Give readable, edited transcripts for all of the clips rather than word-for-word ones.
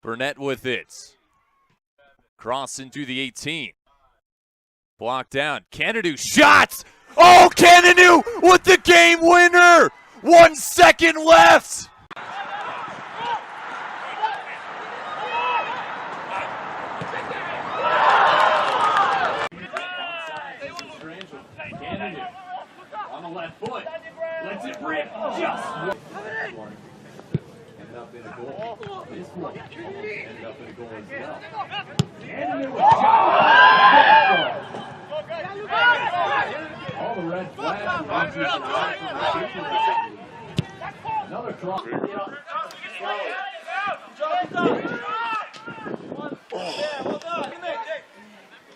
Burnett with it. Cross into the 18. Blocked down. Canadu shots! Oh, Canadu with the game winner! 1 second left! Canadu on the left foot. Lets it rip. Just ended up in a goal. This one ended up in a goal as well. Canadu all the red flags. Another cross.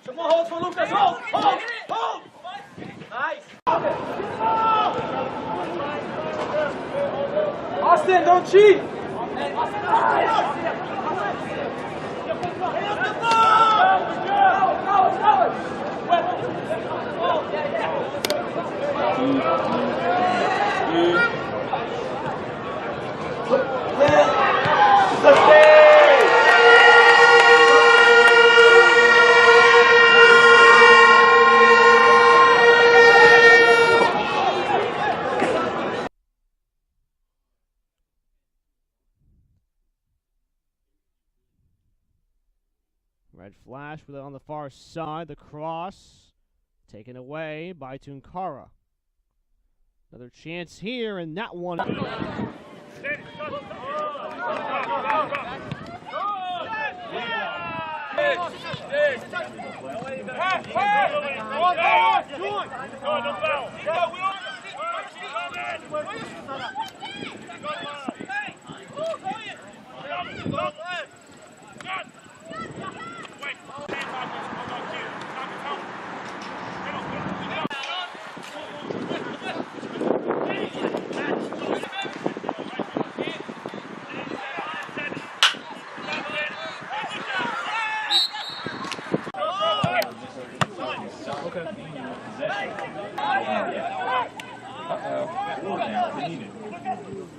Some more holds for Lucas. Hold! Nice. Austin, don't cheat. Red flash with it on the far side. The cross taken away by Tunkara. Another chance here, and that one.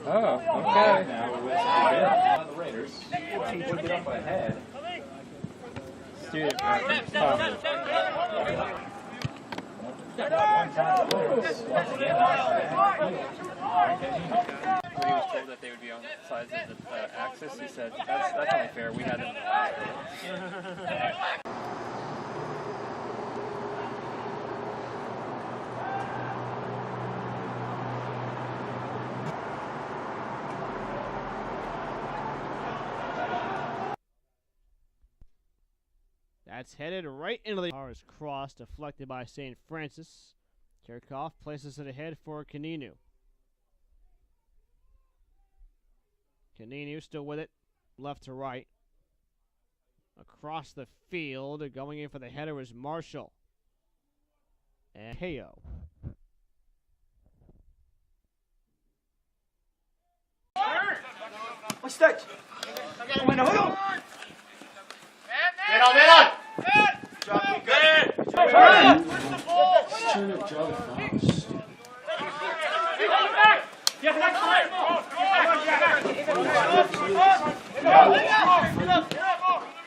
Oh, okay. Now the Raiders would get up ahead. Dude, when he was told that they would be on sides of the axis, he said, that's only fair. We had them in the last row." That's headed right into the R's cross, deflected by St. Francis. Kirchhoff places it ahead for Kaninu. Kaninu still with it, left to right. Across the field, going in for the header is Marshall. And Heyo. What's that? Bueno.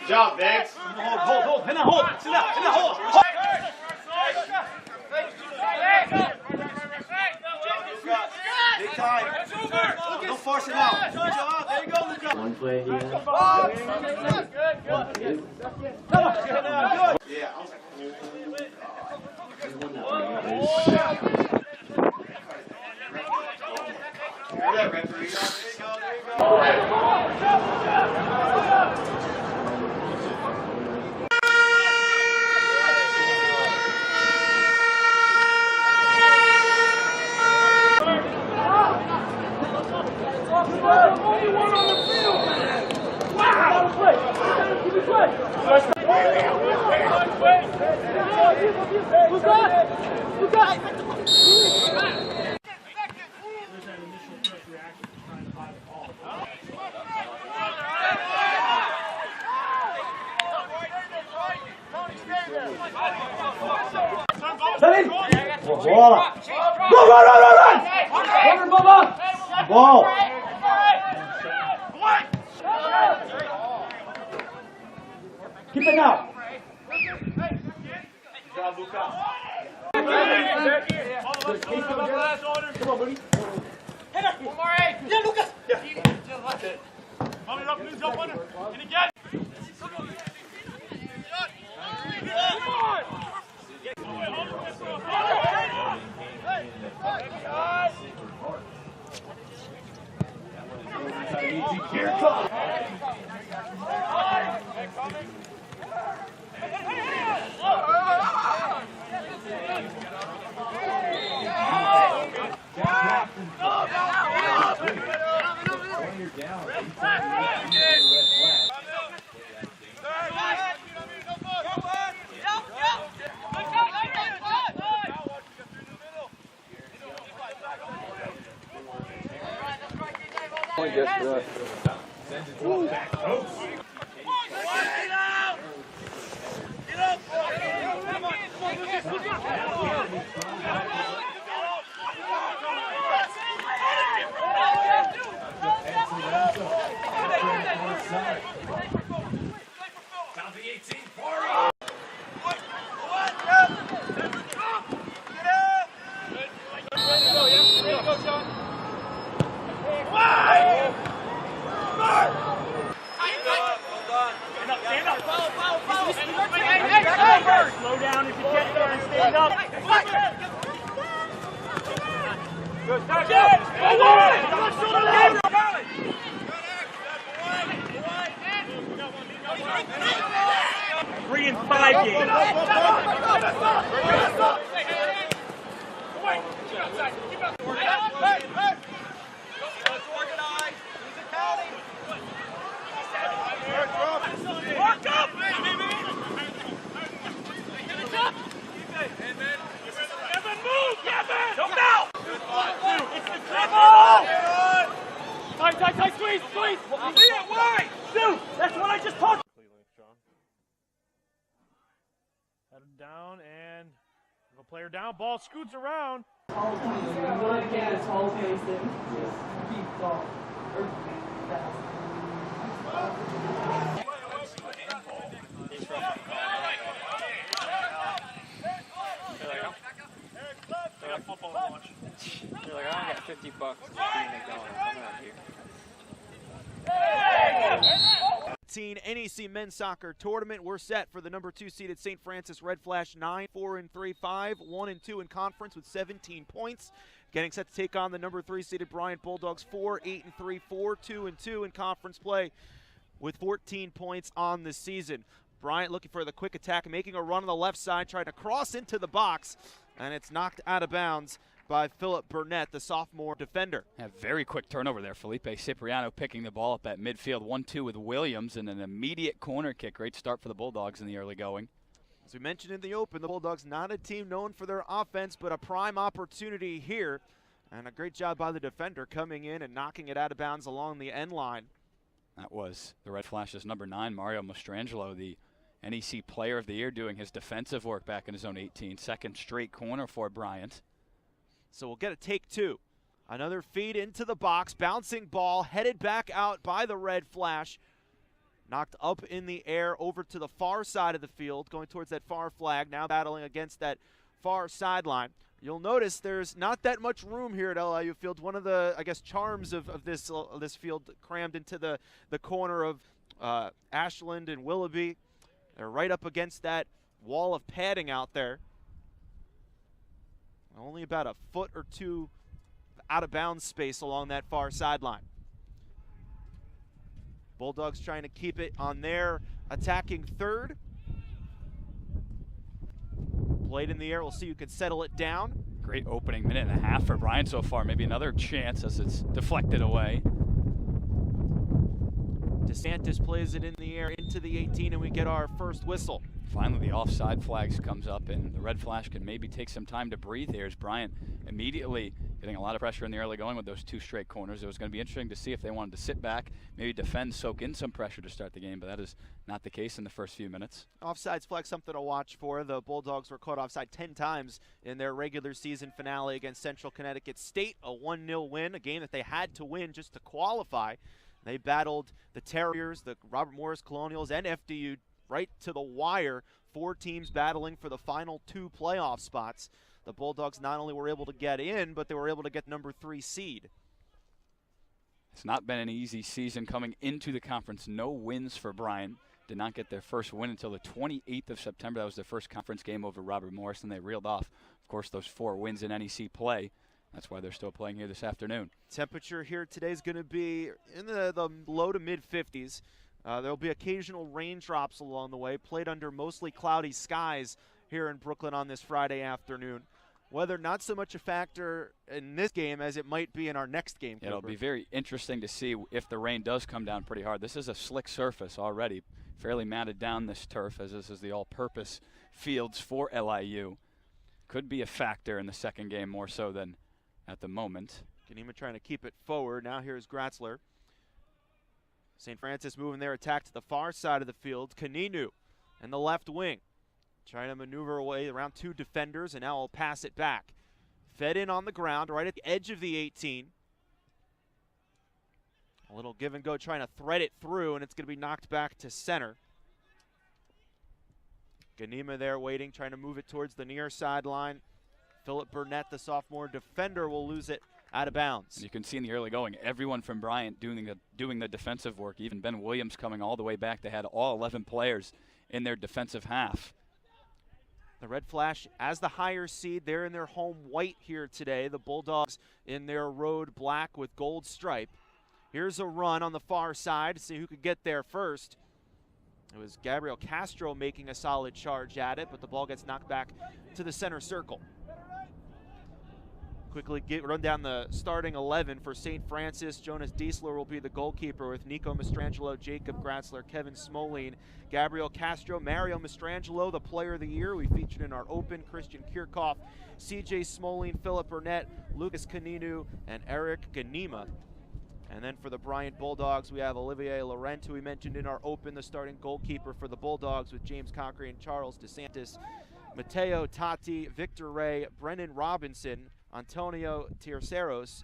Jump, Banks. Hold. Hit that hold. Sit down. Hit that hold. Big time. Don't force it out. Good job. There you go, Luca. One play here. Yeah. Bola! Go, run! Ball! Keep it now. Good job, Luca. Come on, buddy. Slow down if you get there and stand up. Good. 3 and 5 games. Tight, squeeze! Why? Dude, that's what I just talked. Headed down and a player down. Ball scoots around. You're like, I got $50 to free McDonald's. I'm not here. NEC men's soccer tournament. We're set for the number 2 seeded St. Francis Red Flash 9, 4-3, 5, 1-2 in conference with 17 points. Getting set to take on the number 3 seeded Bryant Bulldogs 4, 8-3, 4, 2-2 in conference play with 14 points on the season. Bryant looking for the quick attack, making a run on the left side, trying to cross into the box, and it's knocked out of bounds by Philip Burnett, the sophomore defender. A very quick turnover there. Felipe Cipriano picking the ball up at midfield. 1-2 with Williams and an immediate corner kick. Great start for the Bulldogs in the early going. As we mentioned in the open, the Bulldogs not a team known for their offense, but a prime opportunity here. And a great job by the defender coming in and knocking it out of bounds along the end line. That was the Red Flash's number 9, Mario Mastrangelo, the NEC Player of the Year, doing his defensive work back in his own 18. Second straight corner for Bryant. So we'll get a take 2. Another feed into the box, bouncing ball, headed back out by the Red Flash. Knocked up in the air over to the far side of the field, going towards that far flag, now battling against that far sideline. You'll notice there's not that much room here at LIU Field. One of the, I guess, charms of this field crammed into the corner of Ashland and Willoughby. They're right up against that wall of padding out there. Only about a foot or two out of bounds space along that far sideline. Bulldogs trying to keep it on their attacking third. Played in the air. We'll see who can settle it down. Great opening minute and a half for Bryant so far. Maybe another chance as it's deflected away. DeSantis plays it in the air into the 18, and we get our first whistle. Finally, the offside flags comes up, and the Red Flash can maybe take some time to breathe here as Bryant immediately getting a lot of pressure in the early going with those 2 straight corners. It was going to be interesting to see if they wanted to sit back, maybe defend, soak in some pressure to start the game, but that is not the case in the first few minutes. Offsides flag, something to watch for. The Bulldogs were caught offside 10 times in their regular season finale against Central Connecticut State, a 1-0 win, a game that they had to win just to qualify. They battled the Terriers, the Robert Morris Colonials, and FDU right to the wire. 4 teams battling for the final 2 playoff spots. The Bulldogs not only were able to get in, but they were able to get number 3 seed. It's not been an easy season coming into the conference. No wins for Bryant. Did not get their first win until the 28th of September. That was their first conference game over Robert Morris, and they reeled off, of course, those 4 wins in NEC play. That's why they're still playing here this afternoon. Temperature here today is going to be in the low to mid 50s. There'll be occasional raindrops along the way. Played under mostly cloudy skies here in Brooklyn on this Friday afternoon. Weather not so much a factor in this game as it might be in our next game. It'll be very interesting to see if the rain does come down pretty hard. This is a slick surface already, fairly matted down this turf, as this is the all-purpose fields for LIU. Could be a factor in the second game more so than at the moment. Ganima trying to keep it forward. Now here's Gratzler. St. Francis moving their attack to the far side of the field. Kaninu in the left wing, trying to maneuver away around 2 defenders, and now will pass it back. Fed in on the ground, right at the edge of the 18. A little give and go, trying to thread it through, and it's going to be knocked back to center. Ganima there waiting, trying to move it towards the near sideline. Philip Burnett, the sophomore defender, will lose it out of bounds. And you can see in the early going, everyone from Bryant doing the defensive work. Even Ben Williams coming all the way back. They had all 11 players in their defensive half. The Red Flash as the higher seed. They're in their home white here today. The Bulldogs in their road black with gold stripe. Here's a run on the far side to see who could get there first. It was Gabriel Castro making a solid charge at it, but the ball gets knocked back to the center circle. Quickly run down the starting 11 for St. Francis. Jonas Diesler will be the goalkeeper with Nico Mastrangelo, Jacob Gratzler, Kevin Smoline, Gabriel Castro, Mario Mastrangelo, the player of the year we featured in our open, Christian Kirchhoff, CJ Smoline, Philip Burnett, Lucas Kaninu, and Eric Ganima. And then for the Bryant Bulldogs, we have Olivier Laurent, who we mentioned in our open, the starting goalkeeper for the Bulldogs with James Concrete and Charles DeSantis, Mateo Tati, Victor Ray, Brennan Robinson, Antonio Terceros,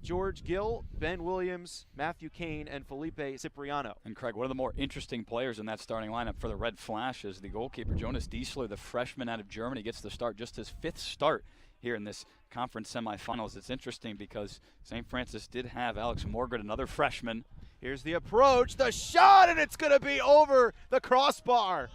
George Gill, Ben Williams, Matthew Kane, and Felipe Cipriano. And Craig, one of the more interesting players in that starting lineup for the Red Flash is the goalkeeper, Jonas Diesler, the freshman out of Germany, gets the start, just his 5th start here in this conference semifinals. It's interesting because St. Francis did have Alex Morgan, another freshman. Here's the approach, the shot, and it's going to be over the crossbar.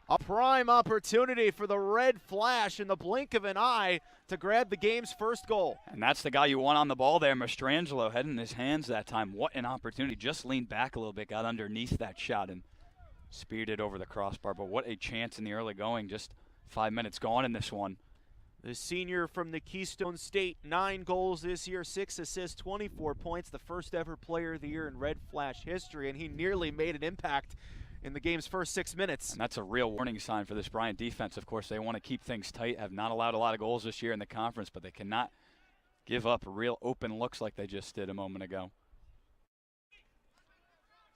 A prime opportunity for the Red Flash in the blink of an eye to grab the game's first goal. And that's the guy you want on the ball there, Mastrangelo, head in his hands that time. What an opportunity. Just leaned back a little bit, got underneath that shot and speared it over the crossbar. But what a chance in the early going. Just 5 minutes gone in this one. The senior from the Keystone State, 9 goals this year, 6 assists, 24 points, the first ever player of the year in Red Flash history, and he nearly made an impact in the game's first 6 minutes. And that's a real warning sign for this Bryant defense. Of course, they want to keep things tight, have not allowed a lot of goals this year in the conference, but they cannot give up real open looks like they just did a moment ago.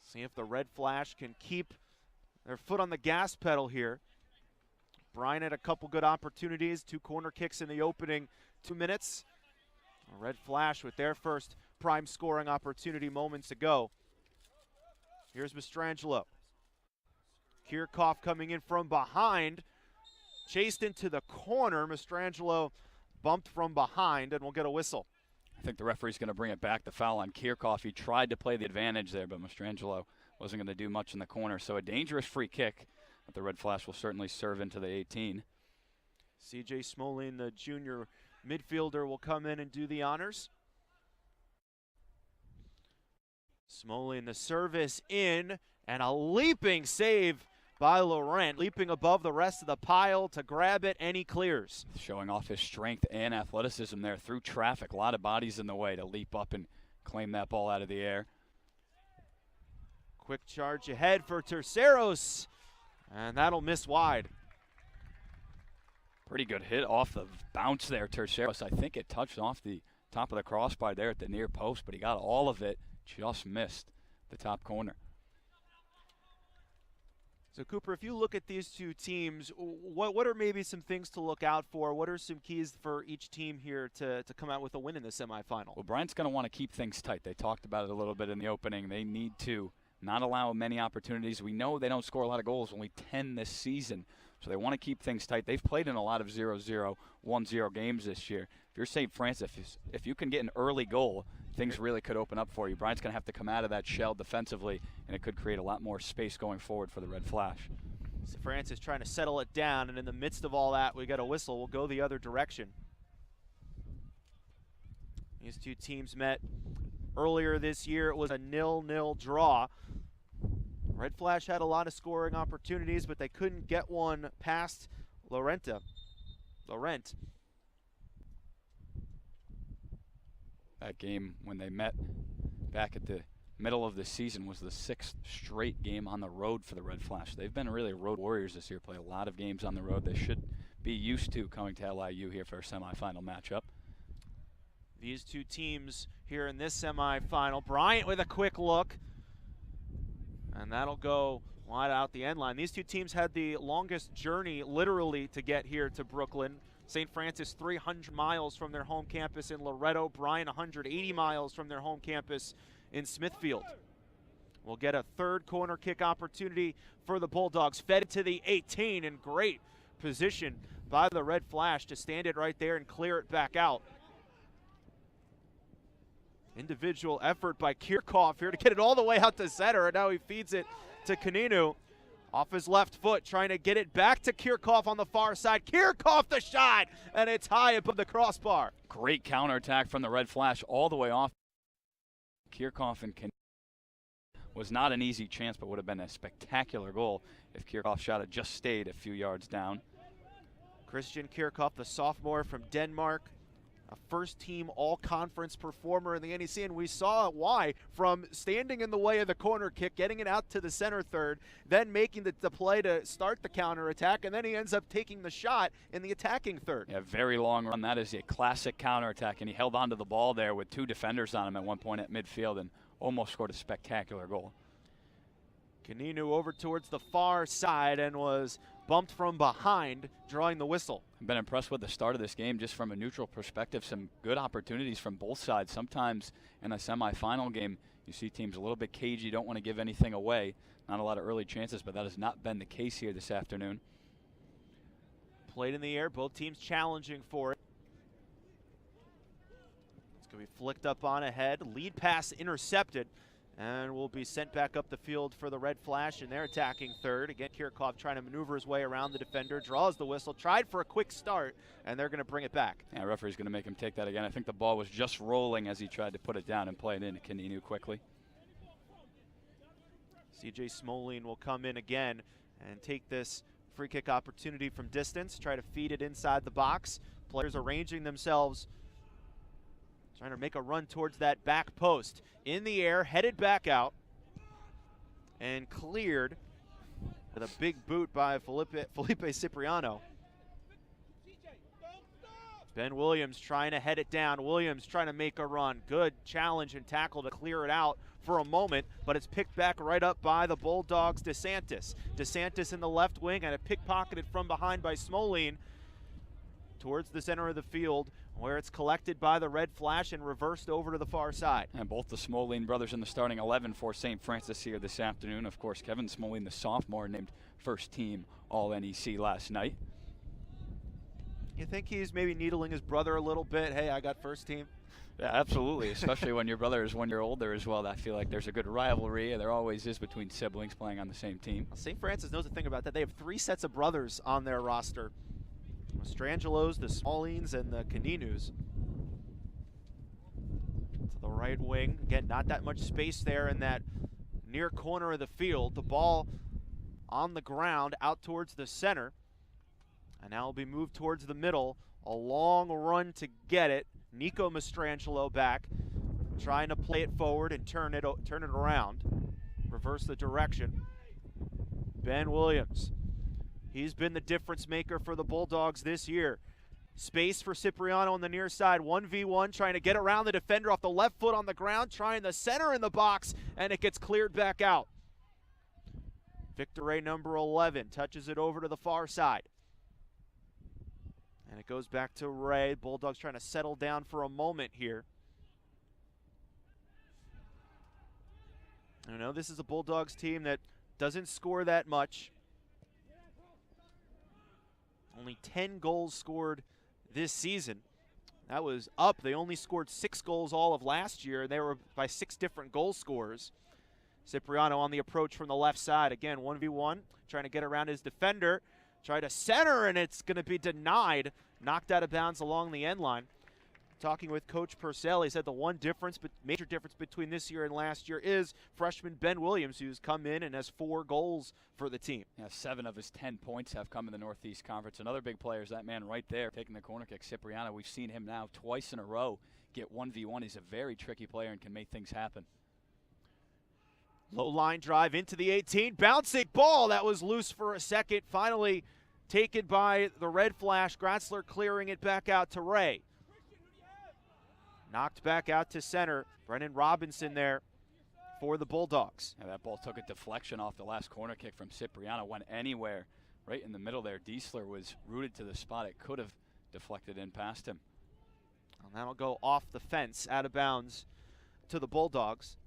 See if the Red Flash can keep their foot on the gas pedal here. Bryant had a couple good opportunities, 2 corner kicks in the opening 2 minutes. Red Flash with their first prime scoring opportunity moments ago. Here's Mastrangelo. Kirchhoff coming in from behind, chased into the corner. Mastrangelo bumped from behind, and we'll get a whistle. I think the referee's going to bring it back. The foul on Kirchhoff. He tried to play the advantage there, but Mastrangelo wasn't going to do much in the corner. So a dangerous free kick that the Red Flash will certainly serve into the 18. CJ Smoline, the junior midfielder, will come in and do the honors. Smoline, the service in, and a leaping save by Laurent, leaping above the rest of the pile to grab it, and he clears. Showing off his strength and athleticism there through traffic. A lot of bodies in the way to leap up and claim that ball out of the air. Quick charge ahead for Terceros, and that'll miss wide. Pretty good hit off the bounce there, Terceros. I think it touched off the top of the crossbar there at the near post, but he got all of it, just missed the top corner. So, Cooper, if you look at these 2 teams, what are maybe some things to look out for? What are some keys for each team here to come out with a win in the semifinal? Well, Bryant's going to want to keep things tight. They talked about it a little bit in the opening. They need to not allow many opportunities. We know they don't score a lot of goals, only 10 this season. So they want to keep things tight. They've played in a lot of 0-0, 1-0 games this year. If you're St. Francis, if you can get an early goal, things really could open up for you. Bryant's going to have to come out of that shell defensively, and it could create a lot more space going forward for the Red Flash. St. Francis trying to settle it down, and in the midst of all that, we got a whistle. We'll go the other direction. These two teams met earlier this year. It was a 0-0 draw. Red Flash had a lot of scoring opportunities, but they couldn't get one past Laurent. That game when they met back at the middle of the season was the 6th straight game on the road for the Red Flash. They've been really road warriors this year, play a lot of games on the road. They should be used to coming to LIU here for a semifinal matchup. These two teams here in this semifinal. Bryant with a quick look. And that'll go wide out the end line. These two teams had the longest journey, literally, to get here to Brooklyn. St. Francis 300 miles from their home campus in Loretto. Bryant 180 miles from their home campus in Smithfield. We'll get a third corner kick opportunity for the Bulldogs. Fed to the 18 in great position by the Red Flash to stand it right there and clear it back out. Individual effort by Kirchhoff here to get it all the way out to center, and now he feeds it to Kaninu. Off his left foot, trying to get it back to Kirchhoff on the far side. Kirchhoff the shot, and it's high above the crossbar. Great counterattack from the Red Flash all the way off. Kirchhoff and Kaninu was not an easy chance, but would have been a spectacular goal if Kirchhoff's shot had just stayed a few yards down. Christian Kirchhoff, the sophomore from Denmark, a first-team all-conference performer in the NEC, and we saw why from standing in the way of the corner kick, getting it out to the center third, then making the play to start the counterattack, and then he ends up taking the shot in the attacking third. Yeah, very long run. That is a classic counterattack, and he held onto the ball there with 2 defenders on him at one point at midfield and almost scored a spectacular goal. Kaninu over towards the far side and was bumped from behind, drawing the whistle. I've been impressed with the start of this game just from a neutral perspective. Some good opportunities from both sides. Sometimes in a semifinal game, you see teams a little bit cagey, don't want to give anything away. Not a lot of early chances, but that has not been the case here this afternoon. Played in the air, both teams challenging for it. It's going to be flicked up on ahead. Lead pass intercepted. And will be sent back up the field for the Red Flash in their attacking third. Again, Kirchhoff trying to maneuver his way around the defender, draws the whistle, tried for a quick start, and they're going to bring it back. Yeah, referee's going to make him take that again. I think the ball was just rolling as he tried to put it down and play it into Kaninu quickly. CJ Smolin will come in again and take this free kick opportunity from distance, try to feed it inside the box. Players arranging themselves, trying to make a run towards that back post. In the air, headed back out, and cleared with a big boot by Felipe Cipriano. Ben Williams trying to head it down. Williams trying to make a run. Good challenge and tackle to clear it out for a moment, but it's picked back right up by the Bulldogs' DeSantis. DeSantis in the left wing, and a pickpocketed from behind by Smolin towards the center of the field, where it's collected by the Red Flash and reversed over to the far side. And both the Smolin brothers in the starting 11 for St. Francis here this afternoon. Of course, Kevin Smolin, the sophomore, named first team All-NEC last night. You think he's maybe needling his brother a little bit? Hey, I got first team. Yeah, absolutely, especially when your brother is 1 year older as well. I feel like there's a good rivalry. There always is between siblings playing on the same team. Well, St. Francis knows a thing about that. They have 3 sets of brothers on their roster. The Strangelos, the Smolins, and the Kaninus. To the right wing. Again, not that much space there in that near corner of the field. The ball on the ground out towards the center. And now will be moved towards the middle. A long run to get it. Nico Mastrangelo back, trying to play it forward and turn it around. Reverse the direction. Ben Williams. He's been the difference maker for the Bulldogs this year. Space for Cipriano on the near side. 1v1, trying to get around the defender off the left foot on the ground, trying the center in the box, and it gets cleared back out. Victor Ray, number 11, touches it over to the far side. And it goes back to Ray. Bulldogs trying to settle down for a moment here. You know, this is a Bulldogs team that doesn't score that much. Only 10 goals scored this season. That was up. They only scored 6 goals all of last year, and they were by 6 different goal scorers. Cipriano on the approach from the left side. Again, 1v1, trying to get around his defender. Try to center, and it's going to be denied. Knocked out of bounds along the end line. Talking with Coach Purcell, he said the one difference, but major difference between this year and last year is freshman Ben Williams, who's come in and has 4 goals for the team. Yeah, 7 of his 10 points have come in the Northeast Conference. Another big player is that man right there taking the corner kick, Cipriano. We've seen him now twice in a row get 1v1. He's a very tricky player and can make things happen. Low line drive into the 18. Bouncing ball that was loose for a second. Finally taken by the Red Flash. Gratzler clearing it back out to Ray. Knocked back out to center. Brennan Robinson there for the Bulldogs. Yeah, that ball took a deflection off the last corner kick from Cipriano. Went anywhere right in the middle there. Diesler was rooted to the spot. It could have deflected in past him. And that'll go off the fence, out of bounds to the Bulldogs.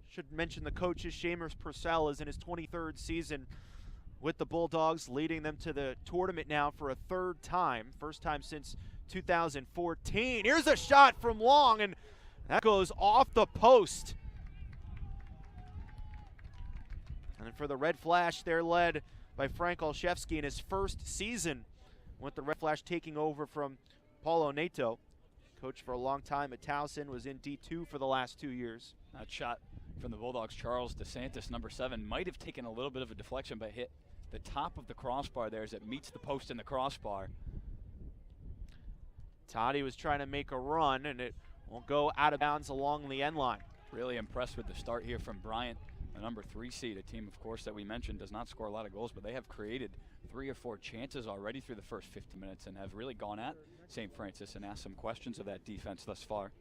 Should mention the coaches. Seamus Purcell is in his 23rd season with the Bulldogs, leading them to the tournament now for a 3rd time. First time since 2014. Here's a shot from Long, and that goes off the post. And then for the Red Flash, they're led by Frank Olszewski in his first season with the Red Flash taking over from Paulo Neto. Coach for a long time at Towson, was in D2 for the last 2 years. That shot from the Bulldogs, Charles DeSantis, number 7, might have taken a little bit of a deflection, but hit the top of the crossbar there as it meets the post in the crossbar. Toddy was trying to make a run, and it will go out of bounds along the end line. Really impressed with the start here from Bryant, the number 3 seed, a team, of course, that we mentioned does not score a lot of goals, but they have created 3 or 4 chances already through the first 50 minutes and have really gone at St. Francis and asked some questions of that defense thus far.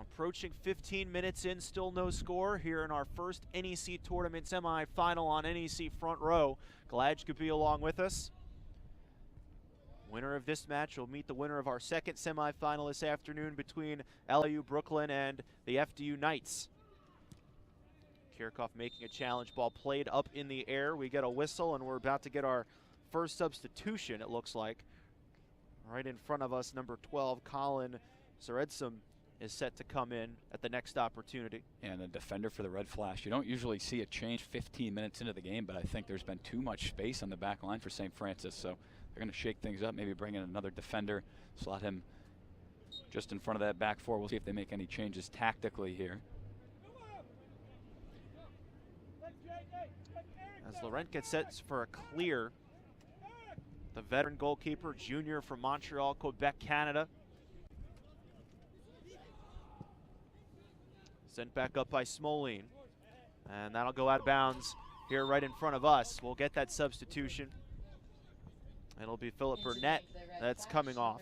Approaching 15 minutes in, still no score here in our first NEC tournament semifinal on NEC Front Row. Glad you could be along with us. Winner of this match will meet the winner of our second semifinal this afternoon between LIU Brooklyn and the FDU Knights. Kirchhoff making a challenge ball played up in the air. We get a whistle, and we're about to get our first substitution, it looks like. Right in front of us, number 12, Colin Seredsum, is set to come in at the next opportunity. And a defender for the Red Flash. You don't usually see a change 15 minutes into the game, but I think there's been too much space on the back line for St. Francis, so they're going to shake things up, maybe bring in another defender, slot him just in front of that back 4. We'll see if they make any changes tactically here. As Laurent gets set for a clear, the veteran goalkeeper, junior from Montreal, Quebec, Canada. Sent back up by Smolene. And that'll go out of bounds here right in front of us. We'll get that substitution. It'll be Philip Burnett that's coming off.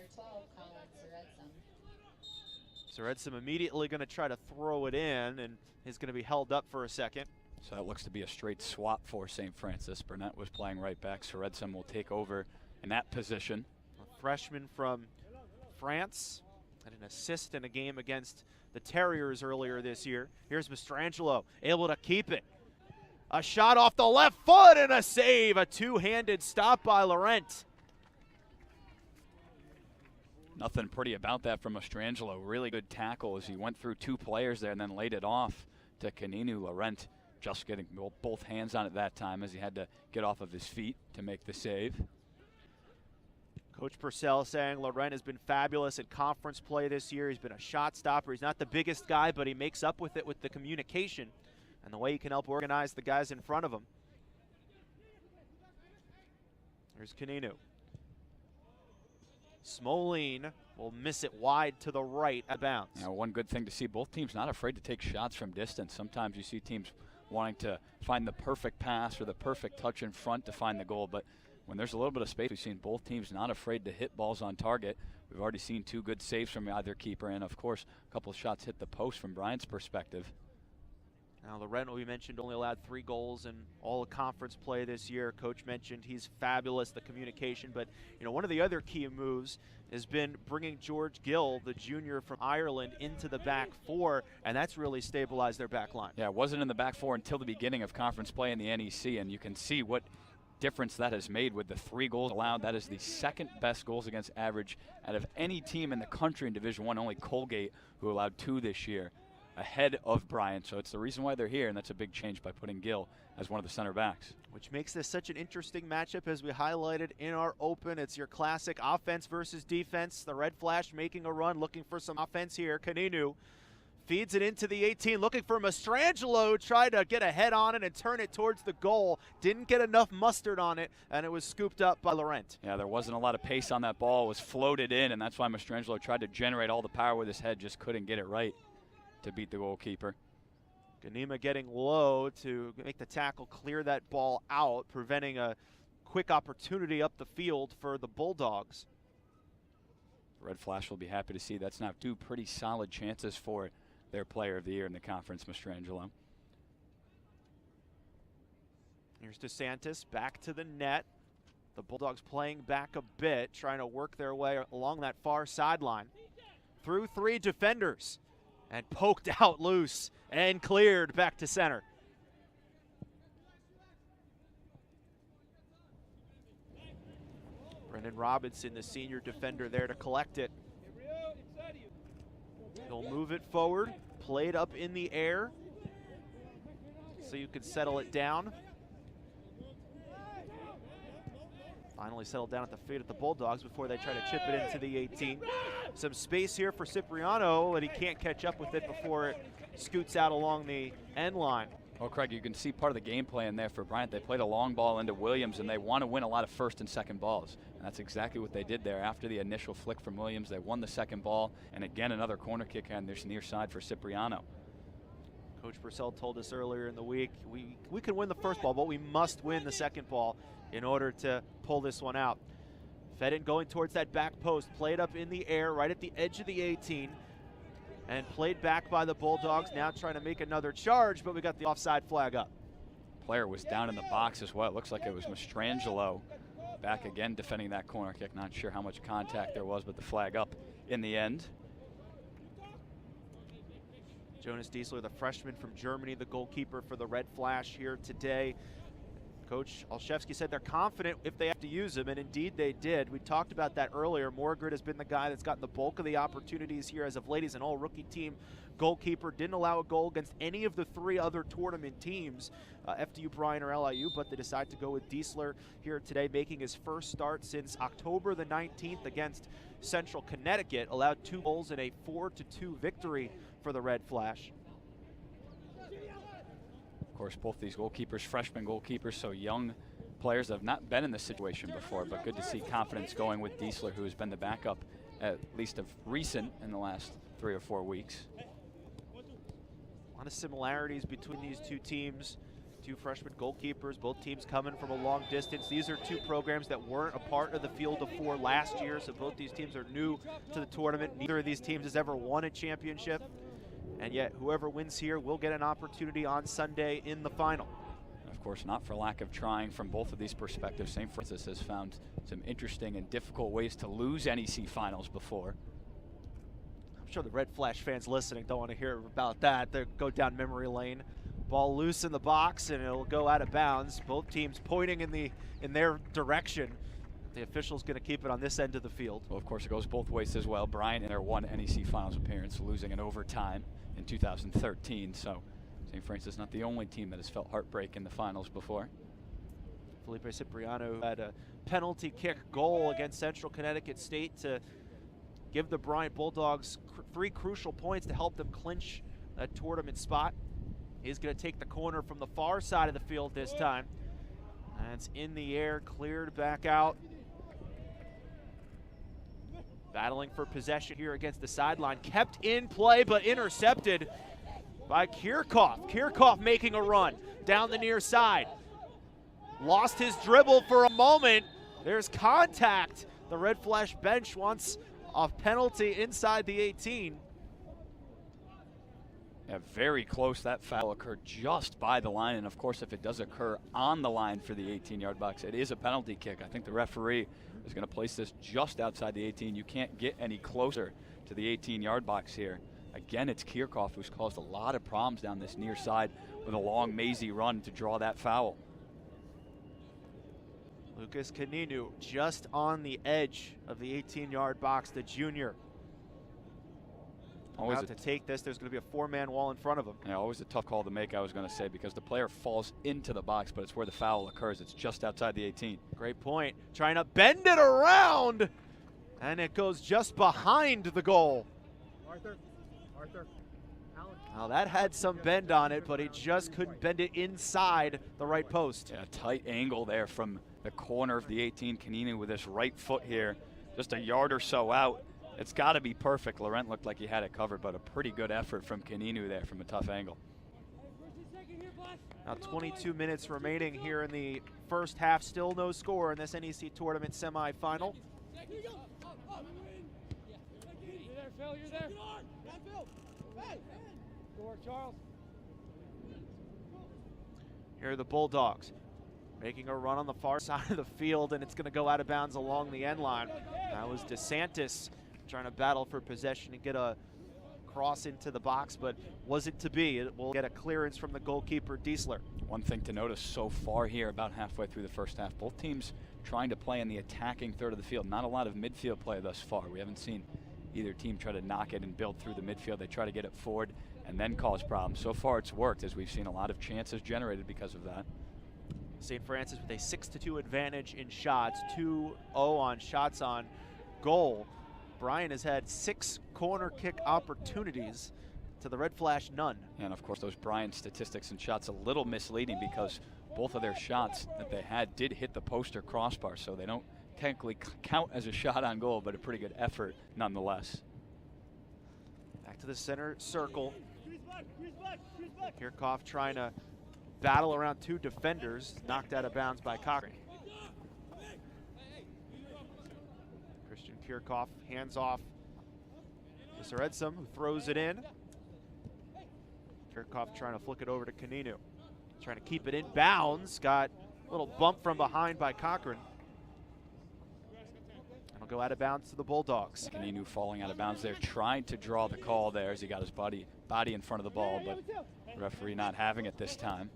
Seredsum immediately going to try to throw it in, and is going to be held up for a second. So that looks to be a straight swap for St. Francis. Burnett was playing right back. Seredsum will take over in that position. A freshman from France had an assist in a game against the Terriers earlier this year. Here's Mastrangelo, able to keep it. A shot off the left foot and a save. A two-handed stop by Laurent. Nothing pretty about that from Mastrangelo. Really good tackle as he went through 2 players there and then laid it off to Kaninu. Laurent just getting both hands on it that time as he had to get off of his feet to make the save. Coach Purcell saying Laurent has been fabulous at conference play this year. He's been a shot stopper. He's not the biggest guy, but he makes up with it with the communication and the way he can help organize the guys in front of him. There's Kaninu. Smolene will miss it wide to the right at bounds. Now, one good thing to see, both teams not afraid to take shots from distance. Sometimes you see teams wanting to find the perfect pass or the perfect touch in front to find the goal, but when there's a little bit of space, we've seen both teams not afraid to hit balls on target. We've already seen 2 good saves from either keeper, and of course, a couple of shots hit the post from Bryant's perspective. Now, Laurent, we mentioned, only allowed 3 goals in all of conference play this year. Coach mentioned he's fabulous, the communication. But, you know, one of the other key moves has been bringing George Gill, the junior from Ireland, into the back four, and that's really stabilized their back line. Yeah, it wasn't in the back four until the beginning of conference play in the NEC, and you can see what difference that has made with the 3 goals allowed. That is the second best goals against average out of any team in the country in Division I. Only Colgate, who allowed 2 this year, ahead of Bryant. So it's the reason why they're here, and that's a big change by putting Gill as one of the center backs. Which makes this such an interesting matchup, as we highlighted in our open. It's your classic offense versus defense. The Red Flash making a run, looking for some offense here. Kaninu feeds it into the 18, looking for Mastrangelo, tried to get a head on it and turn it towards the goal. Didn't get enough mustard on it, and it was scooped up by Laurent. Yeah, there wasn't a lot of pace on that ball. It was floated in, and that's why Mastrangelo tried to generate all the power with his head, just couldn't get it right to beat the goalkeeper. Ganima getting low to make the tackle, clear that ball out, preventing a quick opportunity up the field for the Bulldogs. Red Flash will be happy to see that's now 2 pretty solid chances for their player of the year in the conference, Mastrangelo. Here's DeSantis back to the net. The Bulldogs playing back a bit, trying to work their way along that far sideline. Through 3 defenders and poked out loose and cleared back to center. Brendan Robinson, the senior defender, there to collect it. He'll move it forward, played up in the air so you can settle it down. Finally settled down at the feet of the Bulldogs before they try to chip it into the 18. Some space here for Cipriano, but he can't catch up with it before it scoots out along the end line. Well, Craig, you can see part of the game plan there for Bryant. They played a long ball into Williams, and they want to win a lot of first and second balls. And that's exactly what they did there. After the initial flick from Williams, they won the second ball, and again another corner kick on this near side for Cipriano. Coach Purcell told us earlier in the week, we can win the first ball, but we must win the second ball in order to pull this one out. Fedden going towards that back post, played up in the air right at the edge of the 18, and played back by the Bulldogs, now trying to make another charge, but we got the offside flag up. Player was down in the box as well. It looks like it was Mastrangelo back again defending that corner kick. Not sure how much contact there was, but the flag up in the end. Jonas Diesler, the freshman from Germany, the goalkeeper for the Red Flash here today. Coach Olszewski said they're confident if they have to use him, and indeed they did. We talked about that earlier. Morgard has been the guy that's gotten the bulk of the opportunities here as of late. He's an all-rookie team goalkeeper. Didn't allow a goal against any of the 3 other tournament teams, FDU, Bryan, or LIU, but they decide to go with Diesler here today, making his first start since October the 19th against Central Connecticut. Allowed 2 goals in a 4-2 victory for the Red Flash. Of course, both these goalkeepers, freshman goalkeepers, so young players that have not been in this situation before, but good to see confidence going with Diesler, who has been the backup at least of recent in the last 3 or 4 weeks. A lot of similarities between these 2 teams. 2 freshman goalkeepers, both teams coming from a long distance. These are 2 programs that weren't a part of the field of 4 last year, so both these teams are new to the tournament. Neither of these teams has ever won a championship, and yet whoever wins here will get an opportunity on Sunday in the final. And of course, not for lack of trying from both of these perspectives. St. Francis has found some interesting and difficult ways to lose NEC finals before. I'm sure the Red Flash fans listening don't want to hear about that. They'll go down memory lane. Ball loose in the box, and it'll go out of bounds. Both teams pointing in their direction. The official's going to keep it on this end of the field. Well, of course, it goes both ways as well. Bryant in their 1 NEC finals appearance, losing in overtime in 2013. So St. Francis not the only team that has felt heartbreak in the finals before. Felipe Cipriano had a penalty kick goal against Central Connecticut State to give the Bryant Bulldogs 3 crucial points to help them clinch that tournament spot. He's going to take the corner from the far side of the field this time. That's in the air, cleared back out. Battling for possession here against the sideline. Kept in play, but intercepted by Kirchhoff. Kirchhoff making a run down the near side. Lost his dribble for a moment. There's contact. The Red Flash bench wants a penalty inside the 18. Yeah, very close. That foul occurred just by the line, and of course if it does occur on the line for the 18-yard box, it is a penalty kick. I think the referee is going to place this just outside the 18. You can't get any closer to the 18-yard box here. Again, it's Kirchhoff who's caused a lot of problems down this near side with a long, mazy run to draw that foul. Lucas Caninu just on the edge of the 18-yard box, the junior. Always About to take this. There's going to be a four-man wall in front of him. Yeah, always a tough call to make, I was going to say, because the player falls into the box, but it's where the foul occurs. It's just outside the 18. Great point. Trying to bend it around, and it goes just behind the goal. Arthur. Now that had some bend on it, but he just couldn't bend it inside the right post. Yeah, tight angle there from the corner of the 18. Caninu with his right foot here, just a yard or so out. It's got to be perfect. Laurent looked like he had it covered, but a pretty good effort from Caninu there from a tough angle. Now 22 minutes remaining here in the first half. Still no score in this NEC tournament semifinal. Here are the Bulldogs making a run on the far side of the field, and it's going to go out of bounds along the end line. That was DeSantis trying to battle for possession and get a cross into the box, but wasn't to be. It will get a clearance from the goalkeeper, Diesler. One thing to notice so far here, about halfway through the first half, both teams trying to play in the attacking third of the field. Not a lot of midfield play thus far. We haven't seen either team try to knock it and build through the midfield. They try to get it forward and then cause problems. So far it's worked, as we've seen a lot of chances generated because of that. St. Francis with a 6-2 advantage in shots, 2-0 on shots on goal. Bryant has had 6 corner kick opportunities, to the Red Flash none. And of course those Bryant statistics and shots a little misleading, because both of their shots that they had did hit the post or crossbar, so they don't technically count as a shot on goal, but a pretty good effort nonetheless. Back to the center circle. Kirchhoff trying to battle around 2 defenders, knocked out of bounds by Cochran. Christian Kirchhoff hands off to Seredsam, who throws it in. Kirchhoff trying to flick it over to Caninu. Trying to keep it in bounds. Got a little bump from behind by Cochran. And will go out of bounds to the Bulldogs. Caninu falling out of bounds there, trying to draw the call there as he got his body in front of the ball, but the referee not having it this time.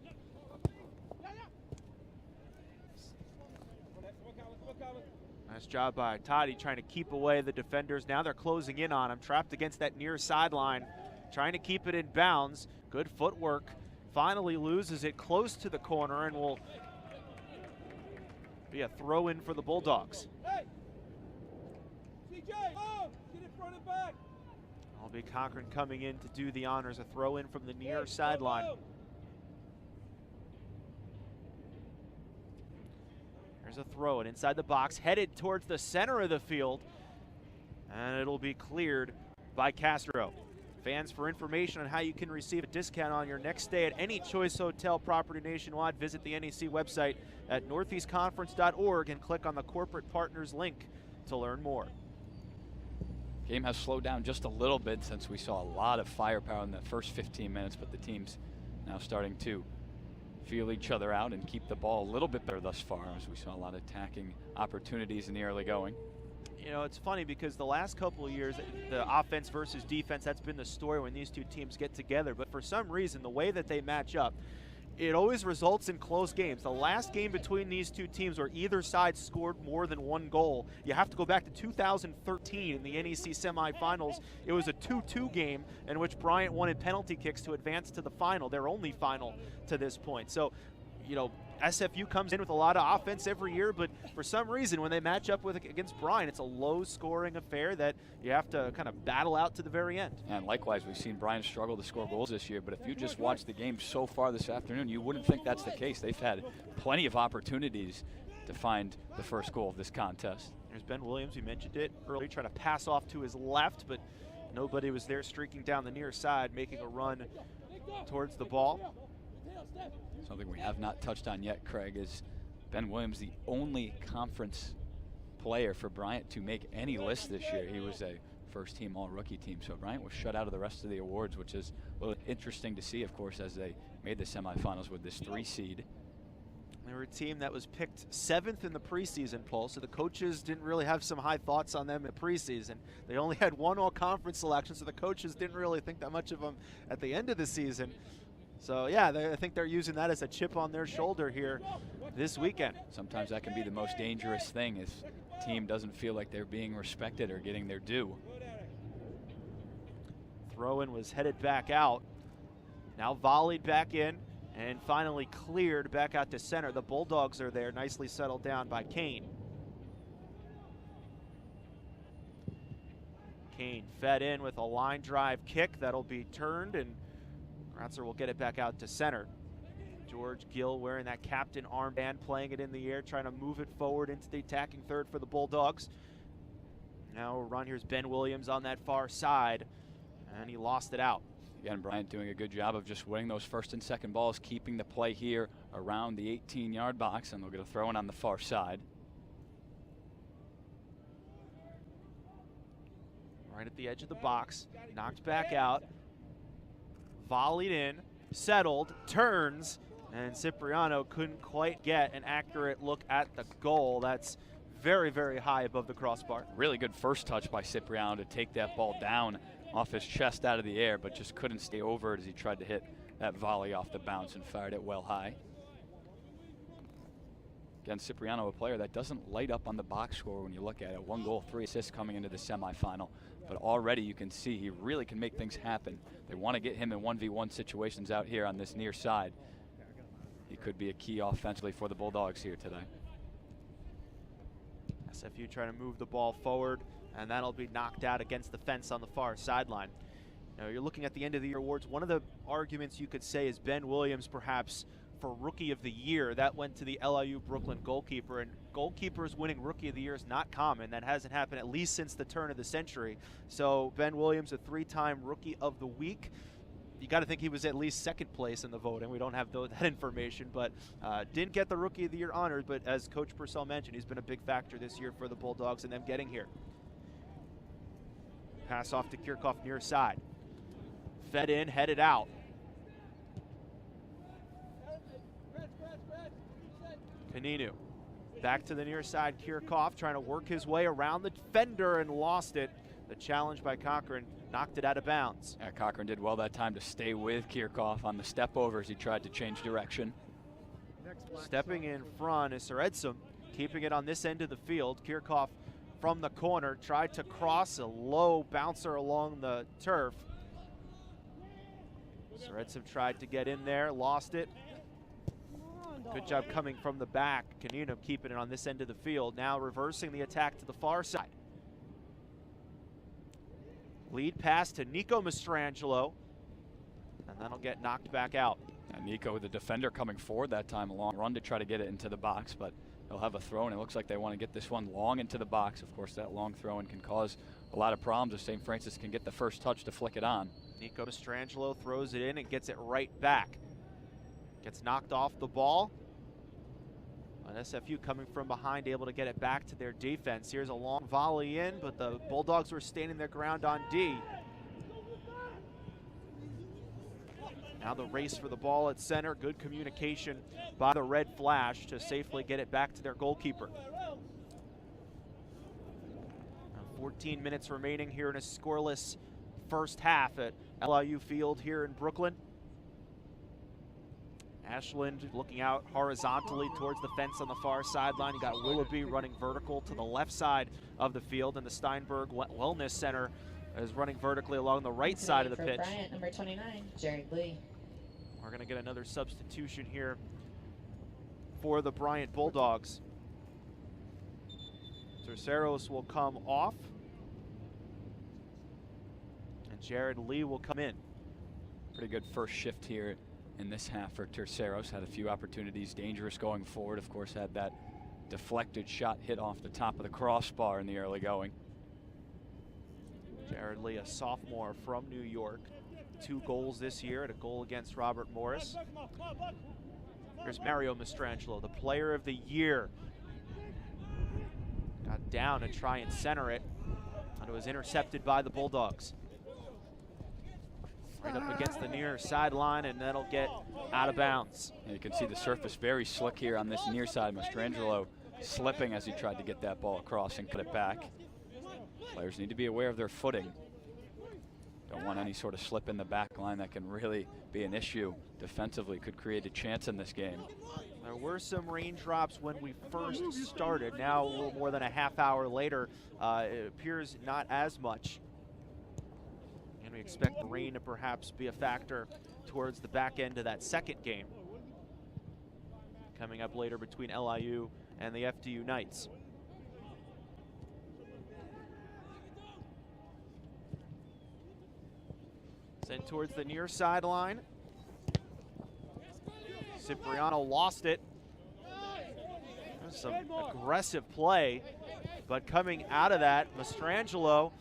Nice job by Toddy trying to keep away the defenders. Now they're closing in on him, trapped against that near sideline, trying to keep it in bounds. Good footwork. Finally loses it close to the corner and will be a throw in for the Bulldogs. Will be Cochran coming in to do the honors. A throw in from the near sideline. There's a throw in inside the box, headed towards the center of the field, and it'll be cleared by Castro. Fans, for information on how you can receive a discount on your next stay at any Choice Hotel property nationwide, visit the NEC website at northeastconference.org and click on the Corporate Partners link to learn more. Game has slowed down just a little bit since we saw a lot of firepower in the first 15 minutes, but the team's now starting to feel each other out and keep the ball a little bit better thus far, as we saw a lot of attacking opportunities in the early going. You know, it's funny because the last couple of years, the offense versus defense, that's been the story when these two teams get together. But for some reason, the way that they match up, it always results in close games. The last game between these two teams where either side scored more than 1 goal, you have to go back to 2013 in the NEC semifinals. It was a 2-2 game in which Bryant won in penalty kicks to advance to the final, their only final to this point. So, you know, SFU comes in with a lot of offense every year, but for some reason when they match up against Bryant, it's a low-scoring affair that you have to kind of battle out to the very end. And likewise, we've seen Bryant struggle to score goals this year, but if you just watch the game so far this afternoon, you wouldn't think that's the case. They've had plenty of opportunities to find the first goal of this contest. There's Ben Williams, we mentioned it earlier, trying to pass off to his left, but nobody was there, streaking down the near side, making a run towards the ball. Something we have not touched on yet, Craig, is Ben Williams, the only conference player for Bryant to make any list this year. He was a first-team all-rookie team, so Bryant was shut out of the rest of the awards, which is a little interesting to see, of course, as they made the semifinals with this 3 seed. They They were a team that was picked 7th in the preseason poll, so the coaches didn't really have some high thoughts on them in preseason. They only had 1 all-conference selection, so the coaches didn't really think that much of them at the end of the season. So, yeah, I think they're using that as a chip on their shoulder here this weekend. Sometimes that can be the most dangerous thing if a team doesn't feel like they're being respected or getting their due. Throw-in was headed back out. Now volleyed back in and finally cleared back out to center. The Bulldogs are there, nicely settled down by Kane. Kane fed in with a line drive kick that'll be turned, and Gratzer will get it back out to center. George Gill wearing that captain armband, playing it in the air, trying to move it forward into the attacking third for the Bulldogs. Now run, here's Ben Williams on that far side, and he lost it out. Again, Bryant doing a good job of just winning those first and second balls, keeping the play here around the 18-yard box, and they'll get a throw in on the far side. Right at the edge of the box, knocked back out, volleyed in, settled, turns, and Cipriano couldn't quite get an accurate look at the goal. That's very, very high above the crossbar. Really good first touch by Cipriano to take that ball down off his chest out of the air, but just couldn't stay over it as he tried to hit that volley off the bounce and fired it well high. Again, Cipriano, a player that doesn't light up on the box score when you look at it. 1 goal, 3 assists coming into the semifinal. But already you can see he really can make things happen. They want to get him in 1v1 situations out here on this near side. He could be a key offensively for the Bulldogs here today. SFU trying to move the ball forward, and that'll be knocked out against the fence on the far sideline. Now you're looking at the end of the year awards. One of the arguments you could say is Ben Williams perhaps for Rookie of the Year. That went to the LIU Brooklyn goalkeeper, and goalkeepers winning Rookie of the Year is not common. That hasn't happened at least since the turn of the century. So Ben Williams, a 3-time Rookie of the Week. You got to think he was at least second place in the voting. We don't have that information, but didn't get the Rookie of the Year honors. But as Coach Purcell mentioned, he's been a big factor this year for the Bulldogs and them getting here. Pass off to Kirchhoff near side. Fed in, headed out. Kaninu back to the near side. Kirchhoff trying to work his way around the defender and lost it. The challenge by Cochran knocked it out of bounds. Yeah, Cochran did well that time to stay with Kirchhoff on the step over as he tried to change direction. Stepping in front is Seredsum, keeping it on this end of the field. Kirchhoff from the corner tried to cross a low bouncer along the turf. Seredsum tried to get in there, lost it. Good job coming from the back. Kaninu keeping it on this end of the field. Now reversing the attack to the far side. Lead pass to Nico Mastrangelo, and that'll get knocked back out. And Nico, the defender, coming forward that time, a long run to try to get it into the box, but he'll have a throw, and it looks like they want to get this one long into the box. Of course, that long throw-in can cause a lot of problems if St. Francis can get the first touch to flick it on. Nico Mastrangelo throws it in and gets it right back. Gets knocked off the ball. And SFU coming from behind, able to get it back to their defense. Here's a long volley in, but the Bulldogs were standing their ground on D. Now the race for the ball at center. Good communication by the Red Flash to safely get it back to their goalkeeper. 14 minutes remaining here in a scoreless first half at LIU Field here in Brooklyn. Ashland looking out horizontally towards the fence on the far sideline. You got Willoughby running vertical to the left side of the field, and the Steinberg Wellness Center is running vertically along the right side of the pitch. Bryant, number 29, Jared Lee. We're going to get another substitution here for the Bryant Bulldogs. Terceros will come off, and Jared Lee will come in. Pretty good first shift here in this half for Terceros. Had a few opportunities, dangerous going forward. Of course, had that deflected shot hit off the top of the crossbar in the early going. Jared Lee, a sophomore from New York. 2 goals this year, and a goal against Robert Morris. Here's Mario Mastrangelo, the player of the year. Got down to try and center it, and it was intercepted by the Bulldogs. Right up against the near sideline, and that'll get out of bounds. And you can see the surface very slick here on this near side. Mastrangelo slipping as he tried to get that ball across and cut it back. Players need to be aware of their footing. Don't want any sort of slip in the back line that can really be an issue defensively, could create a chance in this game. There were some raindrops when we first started. Now, a little more than a half hour later, it appears not as much. And we expect the rain to perhaps be a factor towards the back end of that second game, coming up later between LIU and the FDU Knights. Sent towards the near sideline. Cipriano lost it. There's some aggressive play, but coming out of that, Mastrangelo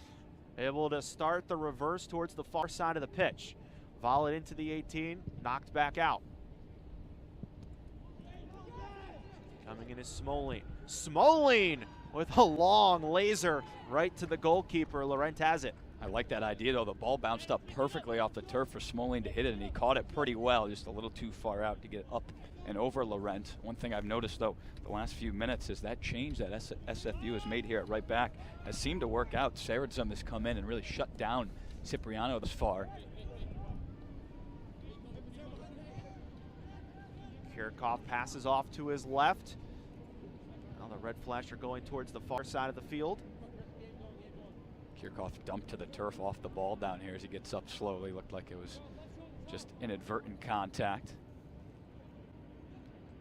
able to start the reverse towards the far side of the pitch. Volleyed into the 18, knocked back out. Coming in is Smoline. Smoline with a long laser right to the goalkeeper. Laurent has it. I like that idea, though. The ball bounced up perfectly off the turf for Smoline to hit it, and he caught it pretty well, just a little too far out to get up and over Laurent. One thing I've noticed, though, the last few minutes is that change that SFU has made here at right back has seemed to work out. Saradzum has come in and really shut down Cipriano thus far. Kirchhoff passes off to his left. Now the Red Flash are going towards the far side of the field. Kirchhoff dumped to the turf off the ball down here as he gets up slowly. Looked like it was just inadvertent contact.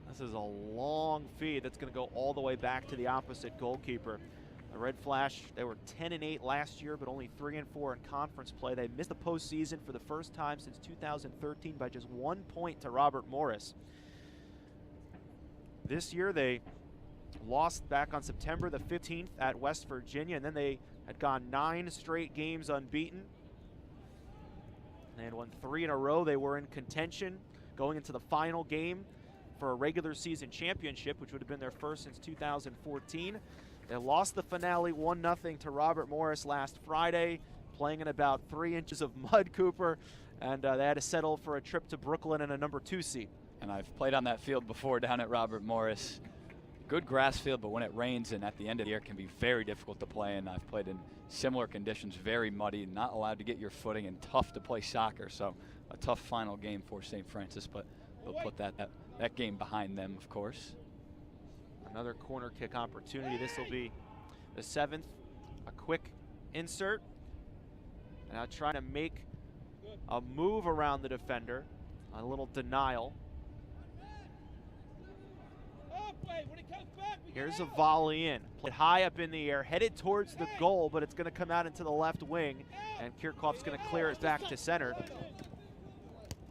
This is a long feed that's going to go all the way back to the opposite goalkeeper. The Red Flash, they were 10-8 last year, but only 3-4 in conference play. They missed the postseason for the first time since 2013 by just 1 point to Robert Morris. This year they lost back on September the 15th at West Virginia, and then they had gone 9 straight games unbeaten. They had won 3 in a row. They were in contention going into the final game for a regular season championship, which would have been their first since 2014. They lost the finale 1-0 to Robert Morris last Friday, playing in about 3 inches of mud, Cooper, and they had to settle for a trip to Brooklyn and a number 2 seed. And I've played on that field before down at Robert Morris. Good grass field, but when it rains and at the end of the year, it can be very difficult to play in. I've played in similar conditions, very muddy, not allowed to get your footing, and tough to play soccer. So a tough final game for St. Francis, but they'll put that game behind them, of course. Another corner kick opportunity. This will be the 7th. A quick insert. Now trying to make a move around the defender. A little denial. Here's a volley in. Played high up in the air, headed towards the goal, but it's going to come out into the left wing, and Kirchhoff's going to clear it back to center.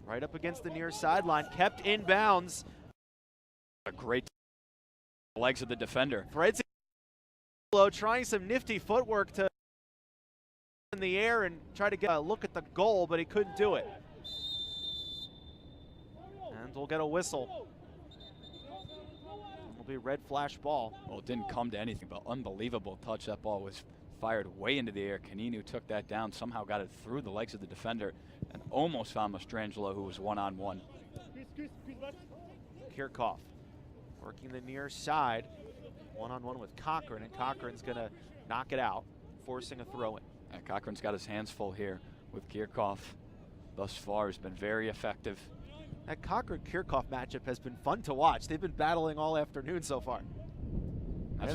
Right up against the near sideline, kept in bounds. A great legs of the defender. Fred's trying some nifty footwork to in the air and try to get a look at the goal, but he couldn't do it. And we'll get a whistle. It'll be a Red Flash ball. Well, it didn't come to anything, but unbelievable touch. That ball was fired way into the air. Kaninu took that down, somehow got it through the legs of the defender, and almost found Mastrangelo, who was one-on-one. Kirchhoff working the near side, one-on-one with Cochran, and Cochran's going to knock it out, forcing a throw-in. And Cochran's got his hands full here with Kirchhoff. Thus far, has been very effective. That Cochran-Kirchhoff matchup has been fun to watch. They've been battling all afternoon so far. That's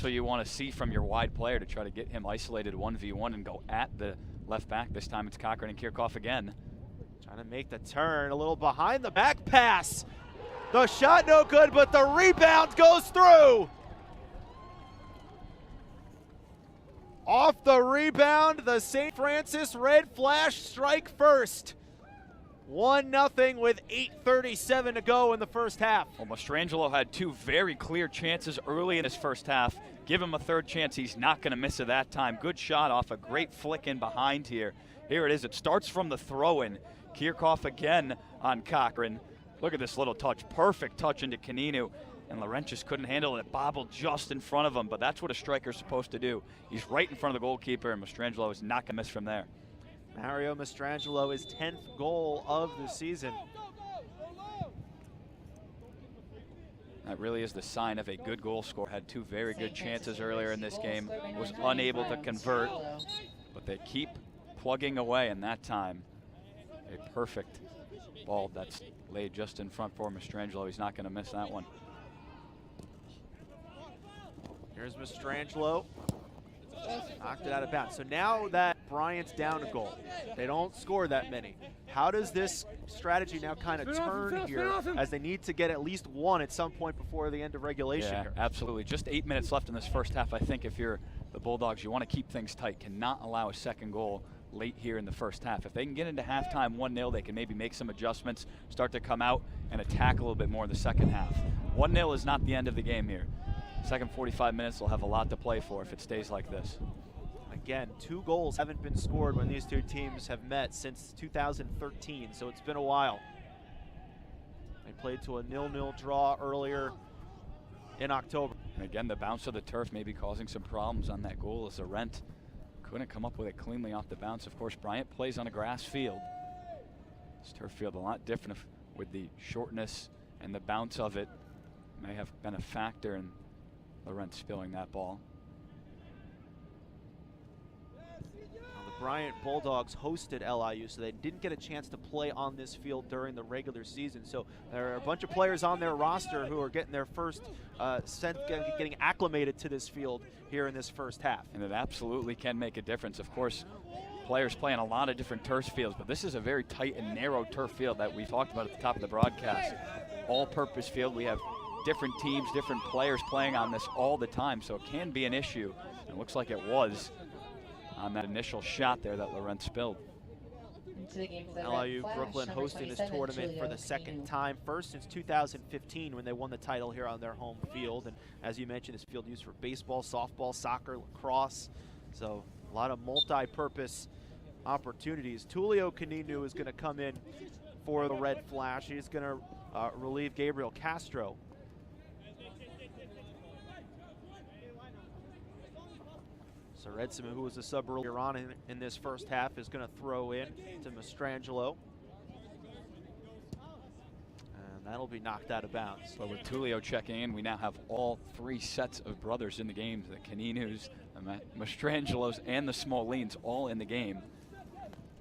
what you want to see from your wide player, to try to get him isolated 1v1 and go at the left back. This time it's Cochran and Kirchhoff again. Trying to make the turn, a little behind the back pass. The shot no good, but the rebound goes through. Off the rebound, the St. Francis Red Flash strike first. 1-0 with 8:37 to go in the first half. Well, Mastrangelo had 2 very clear chances early in his first half. Give him a third chance, he's not going to miss it that time. Good shot off a great flick in behind here. Here it is, it starts from the throw-in. Kirchhoff again on Cochran. Look at this little touch, perfect touch into Kaninu. And Laurent just couldn't handle it, bobbled just in front of him, but that's what a striker's supposed to do. He's right in front of the goalkeeper, and Mastrangelo is not going to miss from there. Mario Mastrangelo, his 10th goal of the season. That really is the sign of a good goal scorer. Had two very good chances earlier in this game, was unable to convert, but they keep plugging away, and that time, a perfect ball that's laid just in front for Mastrangelo. He's not going to miss that one. Here's Mastrangelo. Knocked it out of bounds. So now that Bryant's down a goal, they don't score that many. How does this strategy now kind of turn here as they need to get at least one at some point before the end of regulation Yeah, here? absolutely. Just 8 minutes left in this first half. I think if you're the Bulldogs, you want to keep things tight. Cannot allow a second goal late here in the first half. If they can get into halftime 1-0, they can maybe make some adjustments, start to come out and attack a little bit more in the second half. 1-0 is not the end of the game here. Second 45 minutes will have a lot to play for if it stays like this. Again, 2 goals haven't been scored when these two teams have met since 2013, so it's been a while. They played to a 0-0 draw earlier in October. And again, the bounce of the turf may be causing some problems on that goal as Arendt couldn't come up with it cleanly off the bounce. Of course, Bryant plays on a grass field. This turf field a lot different with the shortness and the bounce of it. May have been a factor in Laurent spilling that ball. The Bryant Bulldogs hosted LIU, so they didn't get a chance to play on this field during the regular season. So there are a bunch of players on their roster who are getting their first getting acclimated to this field here in this first half. And it absolutely can make a difference. Of course, players play on a lot of different turf fields, but this is a very tight and narrow turf field that we talked about at the top of the broadcast. All-purpose field. We have different teams, different players playing on this all the time, so it can be an issue. It looks like it was on that initial shot there that Laurent spilled. LIU Brooklyn hosting this tournament for the second time, first since 2015 when they won the title here on their home field. And as you mentioned, this field used for baseball, softball, soccer, lacrosse, so a lot of multi-purpose opportunities. Tulio Caninu is going to come in for the Red Flash. He's going to relieve Gabriel Castro. So Redson, who was a sub earlier on in this first half, is going to throw in to Mastrangelo. And that'll be knocked out of bounds. But with Tulio checking in, we now have all 3 sets of brothers in the game. The Caninus, the Mastrangelos, and the Smolines all in the game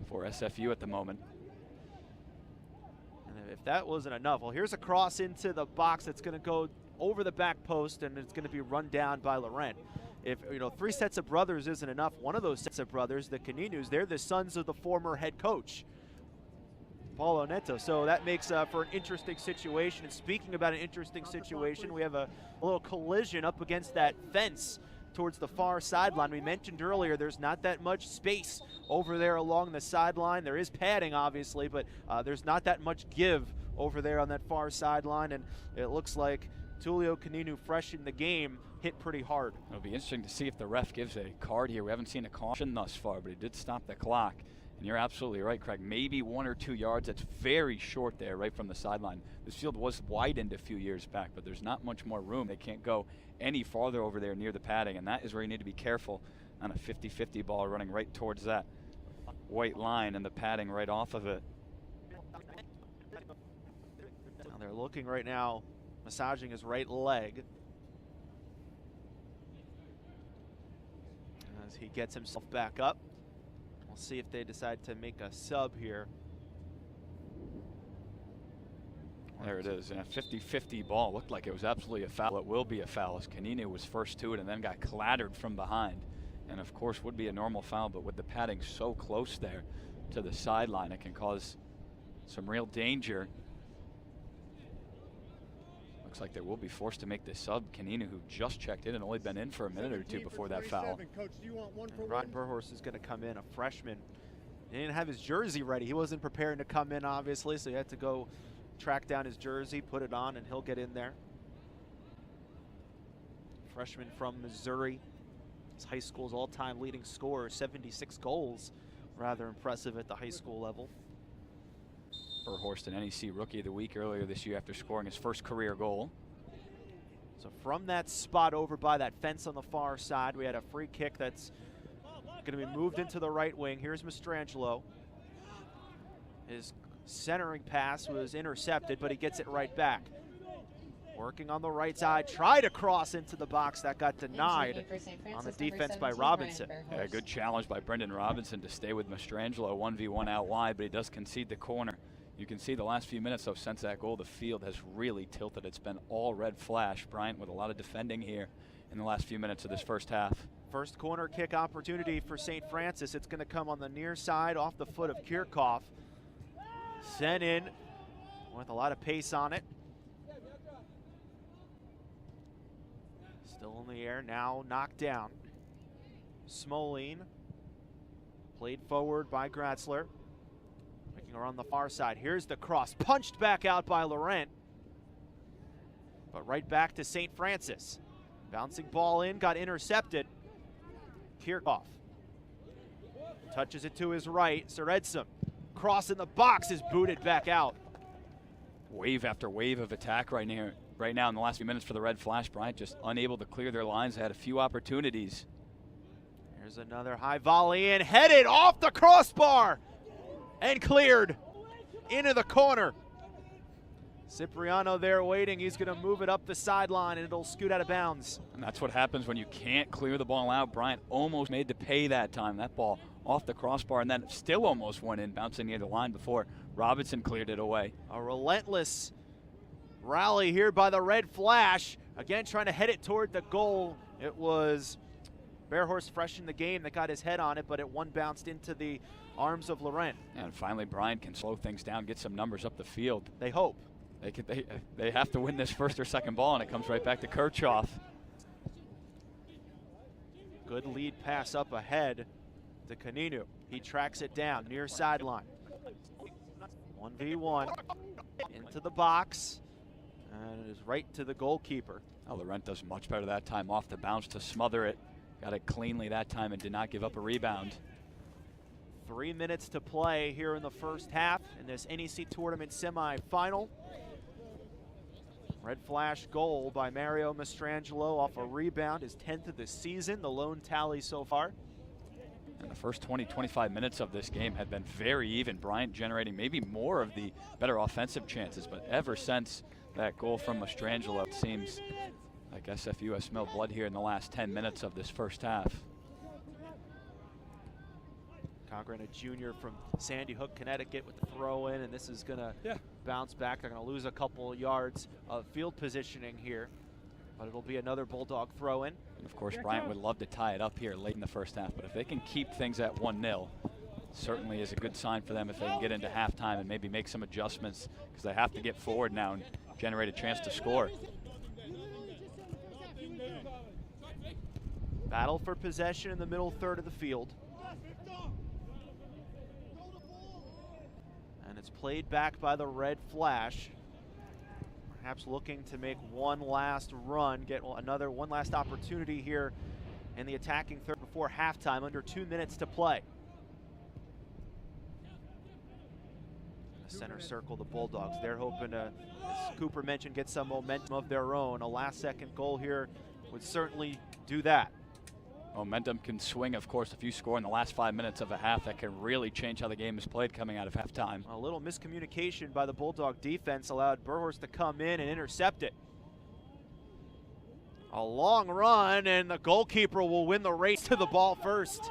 for SFU at the moment. And if that wasn't enough, well, here's a cross into the box that's going to go over the back post, and it's going to be run down by Laurent. If 3 sets of brothers isn't enough, one of those sets of brothers, the Caninus, they're the sons of the former head coach, Paulo Neto. So that makes for an interesting situation. And speaking about an interesting situation, we have a little collision up against that fence towards the far sideline. We mentioned earlier there's not that much space over there along the sideline. There is padding, obviously, but there's not that much give over there on that far sideline. And it looks like Tulio Caninu, fresh in the game, hit pretty hard. It'll be interesting to see if the ref gives a card here. We haven't seen a caution thus far, but he did stop the clock. And you're absolutely right, Craig. Maybe 1 or 2 yards. That's very short there, right from the sideline. This field was widened a few years back, but there's not much more room. They can't go any farther over there near the padding, and that is where you need to be careful on a 50-50 ball running right towards that white line and the padding right off of it. Now they're looking right now, massaging his right leg as he gets himself back up. We'll see if they decide to make a sub here. There it is, and a 50-50 ball. Looked like it was absolutely a foul. It will be a foul as Caninu was first to it and then got clattered from behind. And of course would be a normal foul, but with the padding so close there to the sideline, it can cause some real danger. Looks like they will be forced to make this sub. Caninu, who just checked in and only been in for a minute or 2 before that foul. Ryan Burhorst is going to come in, a freshman. He didn't have his jersey ready. He wasn't preparing to come in, obviously, so he had to go track down his jersey, put it on, and he'll get in there. Freshman from Missouri. His high school's all-time leading scorer, 76 goals. Rather impressive at the high school level. Burhorst, an NEC Rookie of the Week earlier this year after scoring his first career goal. So from that spot over by that fence on the far side, we had a free kick that's going to be moved into the right wing. Here's Mastrangelo. His centering pass was intercepted, but he gets it right back. Working on the right side, tried to cross into the box. That got denied on the defense by Robinson. Yeah, good challenge by Brendan Robinson to stay with Mastrangelo 1v1 out wide, but he does concede the corner. You can see the last few minutes, though, since that goal, the field has really tilted. It's been all red flash. Bryant with a lot of defending here in the last few minutes of this first half. First corner kick opportunity for St. Francis. It's going to come on the near side off the foot of Kirchhoff. Sent in with a lot of pace on it. Still in the air, now knocked down. Smolin played forward by Gratzler. Making her on the far side. Here's the cross, punched back out by Laurent. But right back to St. Francis. Bouncing ball in, got intercepted. Kirchhoff touches it to his right. Seredzum, cross in the box, is booted back out. Wave after wave of attack right now in the last few minutes for the Red Flash. Bryant just unable to clear their lines. They had a few opportunities. Here's another high volley in, headed off the crossbar and cleared into the corner. Cipriano there waiting. He's going to move it up the sideline and it'll scoot out of bounds. And that's what happens when you can't clear the ball out. Bryant almost made to pay that time. That ball off the crossbar and then still almost went in, bouncing near the line before Robinson cleared it away. A relentless rally here by the Red Flash. Again, trying to head it toward the goal. It was Bearhorse fresh in the game that got his head on it, but it one bounced into the arms of Laurent. And finally, Bryant can slow things down, get some numbers up the field. They hope. They have to win this first or second ball, and it comes right back to Kirchhoff. Good lead pass up ahead to Kaninu. He tracks it down near sideline. 1v1 into the box, and it is right to the goalkeeper. Oh, Laurent does much better that time off the bounce to smother it. Got it cleanly that time and did not give up a rebound. 3 minutes to play here in the first half in this NEC tournament semifinal. Red Flash goal by Mario Mastrangelo off a rebound, his 10th of the season, the lone tally so far. And the first 20-25 minutes of this game had been very even. Bryant generating maybe more of the better offensive chances, but ever since that goal from Mastrangelo, it seems like SFU has smelled blood here in the last 10 minutes of this first half. Cochran, a junior from Sandy Hook, Connecticut, with the throw in, and this is going to bounce back. They're going to lose a couple yards of field positioning here, but it'll be another Bulldog throw in. And of course, Bryant would love to tie it up here late in the first half, but if they can keep things at 1-0, certainly is a good sign for them if they can get into halftime and maybe make some adjustments, because they have to get forward now and generate a chance to score. Battle for possession in the middle third of the field. And it's played back by the Red Flash. Perhaps looking to make one last run, get one last opportunity here in the attacking third before halftime, under 2 minutes to play. The center circle, the Bulldogs, they're hoping to, as Cooper mentioned, get some momentum of their own. A last-second goal here would certainly do that. Momentum can swing, of course, if you score in the last 5 minutes of a half. That can really change how the game is played coming out of halftime. A little miscommunication by the Bulldog defense allowed Bearhorse to come in and intercept it. A long run, and the goalkeeper will win the race to the ball first.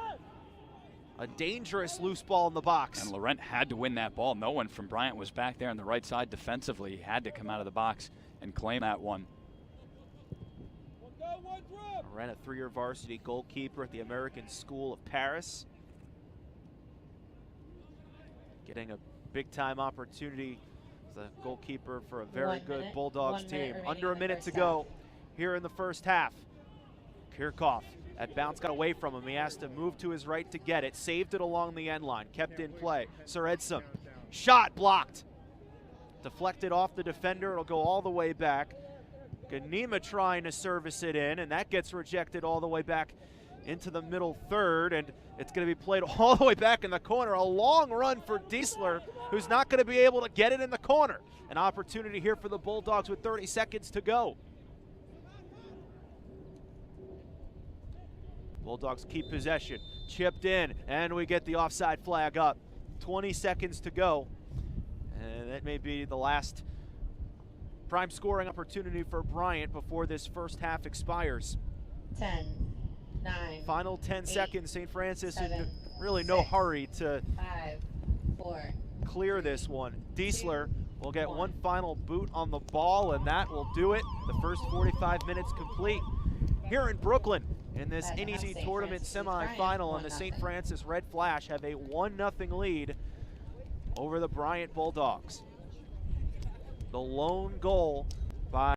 A dangerous loose ball in the box. And Laurent had to win that ball. No one from Bryant was back there on the right side defensively. He had to come out of the box and claim that one. Ran a 3-year varsity goalkeeper at the American School of Paris. Getting a big-time opportunity as a goalkeeper for a very good Bulldogs team. Under a minute to go here in the first half. Kirchhoff, that bounce got away from him. He has to move to his right to get it. Saved it along the end line. Kept in play. Seredzum, shot blocked. Deflected off the defender. It'll go all the way back. Ganima trying to service it in, and that gets rejected all the way back into the middle third, and it's going to be played all the way back in the corner. A long run for Diesler, who's not going to be able to get it in the corner. An opportunity here for the Bulldogs with 30 seconds to go. Bulldogs keep possession. Chipped in, and we get the offside flag up. 20 seconds to go. And that may be the last prime scoring opportunity for Bryant before this first half expires. 10, 9, Final 10 8, seconds. St. Francis in 7, really no 6, hurry to 5, 4. clear this one. Diesler will get 1. one final boot on the ball, and that will do it. The first 45 minutes complete here in Brooklyn in this At NEC St. tournament Francis semifinal, and the Bryant, St. 1-0. Francis Red Flash have a 1-0 lead over the Bryant Bulldogs. The lone goal